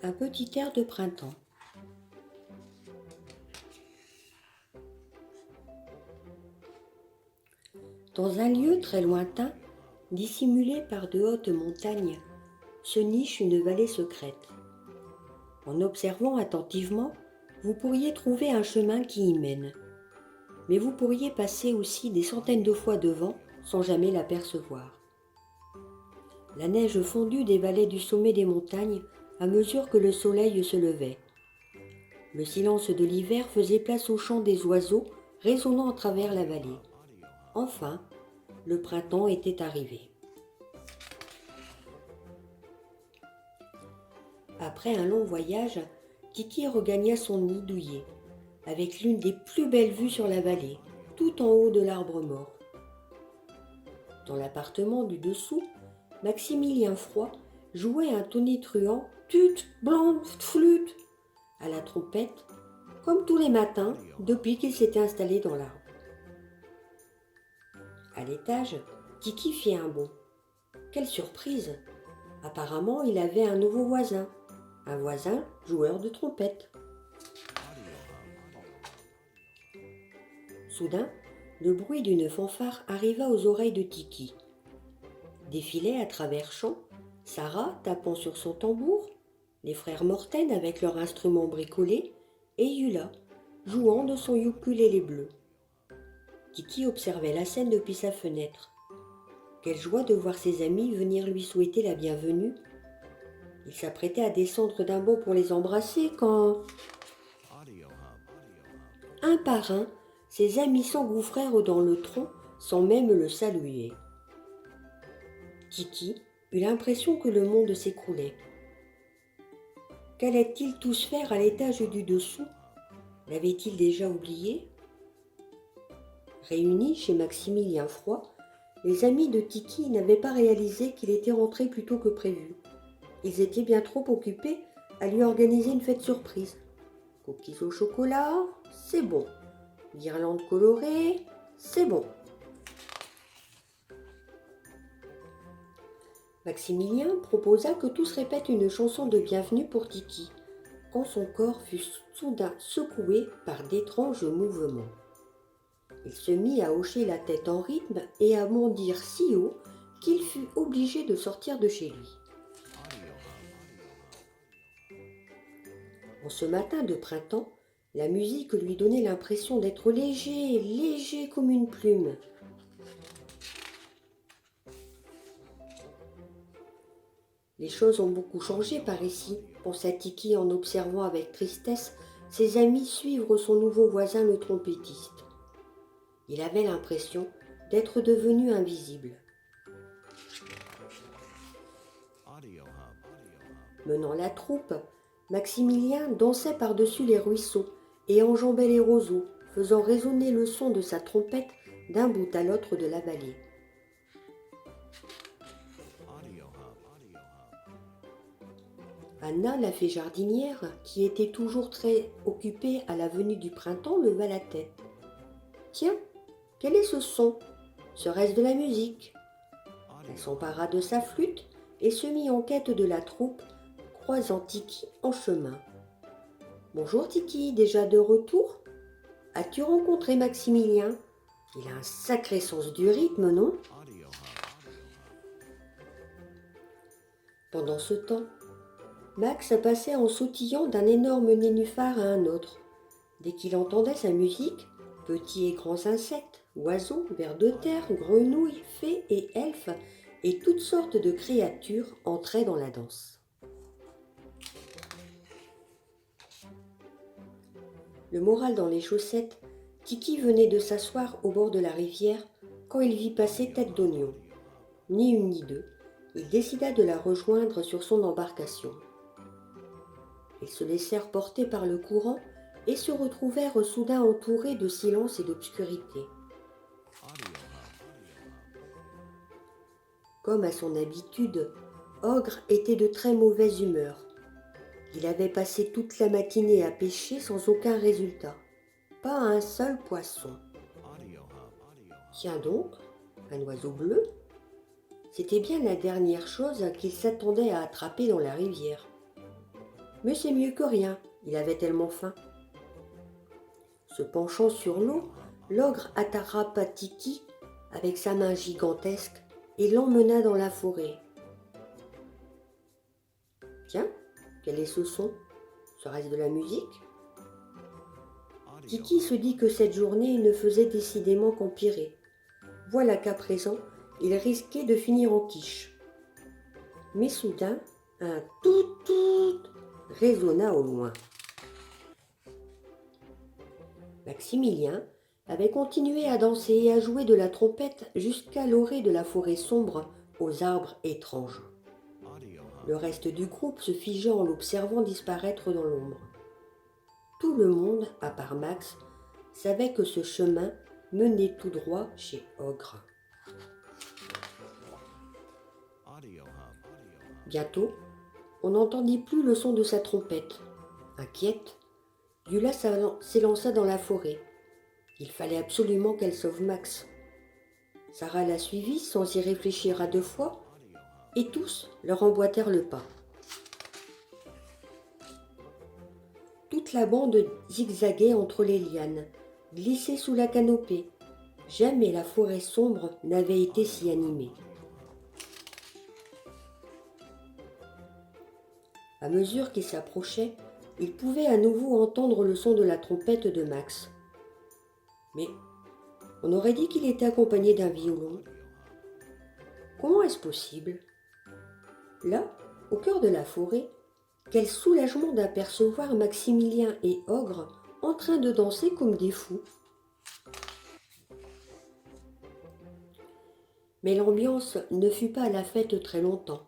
Un petit air de printemps. Dans un lieu très lointain, dissimulé par de hautes montagnes, se niche une vallée secrète. En observant attentivement, vous pourriez trouver un chemin qui y mène. Mais vous pourriez passer aussi des centaines de fois devant sans jamais l'apercevoir. La neige fondue dévalait du sommet des montagnes à mesure que le soleil se levait. Le silence de l'hiver faisait place au chant des oiseaux résonnant à travers la vallée. Enfin, le printemps était arrivé. Après un long voyage, Kiki regagna son nid douillet, avec l'une des plus belles vues sur la vallée, tout en haut de l'arbre mort. Dans l'appartement du dessous, Maximilien Froid jouait un tonitruant tut, blanc, flûte à la trompette, comme tous les matins depuis qu'il s'était installé dans l'arbre. À l'étage, Kiki fit un bond. Quelle surprise! Apparemment, il avait un nouveau voisin, un voisin joueur de trompette. Soudain, le bruit d'une fanfare arriva aux oreilles de Kiki. Défilaient à travers champs, Sarah tapant sur son tambour, les frères Morten avec leurs instruments bricolés, et Yula jouant de son ukulélé bleu. Kiki observait la scène depuis sa fenêtre. Quelle joie de voir ses amis venir lui souhaiter la bienvenue. Il s'apprêtait à descendre d'un bond pour les embrasser quand, un par un, ses amis s'engouffrèrent dans le tronc sans même le saluer. Kiki eut l'impression que le monde s'écroulait. Qu'allaient-ils tous faire à l'étage du dessous? L'avaient-ils déjà oublié? Réunis chez Maximilien Froid, les amis de Kiki n'avaient pas réalisé qu'il était rentré plus tôt que prévu. Ils étaient bien trop occupés à lui organiser une fête surprise. Cookies au chocolat, c'est bon. Guirlande colorée, c'est bon. Maximilien proposa que tous répètent une chanson de bienvenue pour Kiki, quand son corps fut soudain secoué par d'étranges mouvements. Il se mit à hocher la tête en rythme et à bondir si haut qu'il fut obligé de sortir de chez lui. En ce matin de printemps, la musique lui donnait l'impression d'être léger, léger comme une plume. Les choses ont beaucoup changé par ici, pensa Kiki en observant avec tristesse ses amis suivre son nouveau voisin le trompettiste. Il avait l'impression d'être devenu invisible. Menant la troupe, Maximilien dansait par-dessus les ruisseaux et enjambait les roseaux, faisant résonner le son de sa trompette d'un bout à l'autre de la vallée. Anna, la fée jardinière, qui était toujours très occupée à la venue du printemps, leva la tête. « Tiens, quel est ce son? Serait-ce de la musique ?» Elle s'empara de sa flûte et se mit en quête de la troupe, croisant Tiki en chemin. « Bonjour Tiki, déjà de retour? As-tu rencontré Maximilien? Il a un sacré sens du rythme, non ?» Pendant ce temps, Max passait en sautillant d'un énorme nénuphar à un autre. Dès qu'il entendait sa musique, petits et grands insectes, oiseaux, vers de terre, grenouilles, fées et elfes et toutes sortes de créatures entraient dans la danse. Le moral dans les chaussettes, Kiki venait de s'asseoir au bord de la rivière quand il vit passer Tête d'Oignon. Ni une ni deux, il décida de la rejoindre sur son embarcation. Ils se laissèrent porter par le courant et se retrouvèrent soudain entourés de silence et d'obscurité. Comme à son habitude, Ogre était de très mauvaise humeur. Il avait passé toute la matinée à pêcher sans aucun résultat. Pas un seul poisson. Tiens donc, un oiseau bleu? C'était bien la dernière chose qu'il s'attendait à attraper dans la rivière. Mais c'est mieux que rien, il avait tellement faim. Se penchant sur l'eau, l'ogre attrapa Tiki avec sa main gigantesque et l'emmena dans la forêt. Tiens, quel est ce son? Serait-ce de la musique? Tiki se dit que cette journée ne faisait décidément qu'empirer. Voilà qu'à présent, il risquait de finir en quiche. Mais soudain, un tout résonna au loin. Maximilien avait continué à danser et à jouer de la trompette jusqu'à l'orée de la forêt sombre aux arbres étranges. Le reste du groupe se figeait en l'observant disparaître dans l'ombre. Tout le monde, à part Max, savait que ce chemin menait tout droit chez Ogre. Bientôt, on n'entendit plus le son de sa trompette. Inquiète, Yula s'élança dans la forêt. Il fallait absolument qu'elle sauve Max. Sarah la suivit sans y réfléchir à deux fois, et tous leur emboîtèrent le pas. Toute la bande zigzaguait entre les lianes, glissait sous la canopée. Jamais la forêt sombre n'avait été si animée. À mesure qu'ils s'approchaient, ils pouvaient à nouveau entendre le son de la trompette de Max. Mais on aurait dit qu'il était accompagné d'un violon. Comment est-ce possible? Là, au cœur de la forêt, quel soulagement d'apercevoir Maximilien et Ogre en train de danser comme des fous. Mais l'ambiance ne fut pas à la fête très longtemps.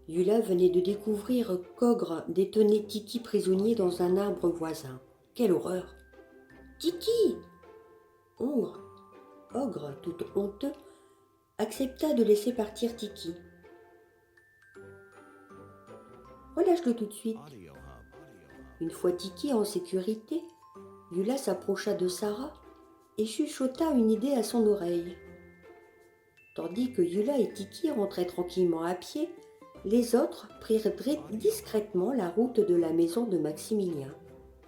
Yula venait de découvrir qu'Ogre détenait Tiki prisonnier dans un arbre voisin. Quelle horreur! Tiki! Ogre, tout honteux, accepta de laisser partir Tiki. Relâche-le tout de suite. Une fois Tiki en sécurité, Yula s'approcha de Sarah et chuchota une idée à son oreille. Tandis que Yula et Tiki rentraient tranquillement à pied, les autres prirent discrètement la route de la maison de Maximilien.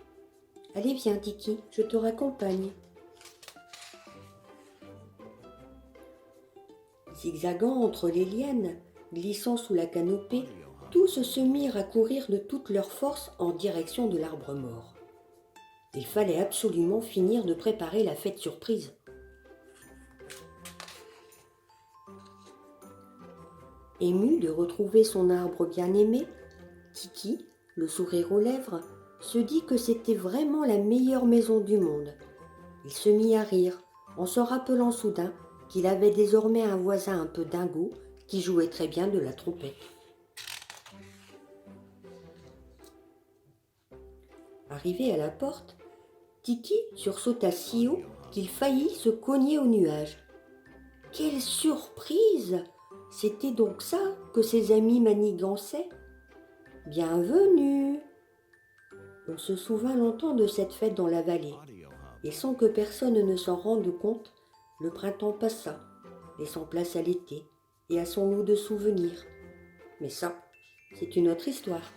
« Allez, viens, Tiki, je te raccompagne. » Zigzagant entre les lianes, glissant sous la canopée, tous se mirent à courir de toute leur force en direction de l'arbre mort. Il fallait absolument finir de préparer la fête surprise. Ému de retrouver son arbre bien-aimé, Tiki, le sourire aux lèvres, se dit que c'était vraiment la meilleure maison du monde. Il se mit à rire, en se rappelant soudain qu'il avait désormais un voisin un peu dingo qui jouait très bien de la trompette. Arrivé à la porte, Tiki sursauta si haut qu'il faillit se cogner au nuage. Quelle surprise! C'était donc ça que ses amis manigançaient? Bienvenue! On se souvint longtemps de cette fête dans la vallée, et sans que personne ne s'en rende compte, le printemps passa, laissant place à l'été et à son lot de souvenirs. Mais ça, c'est une autre histoire.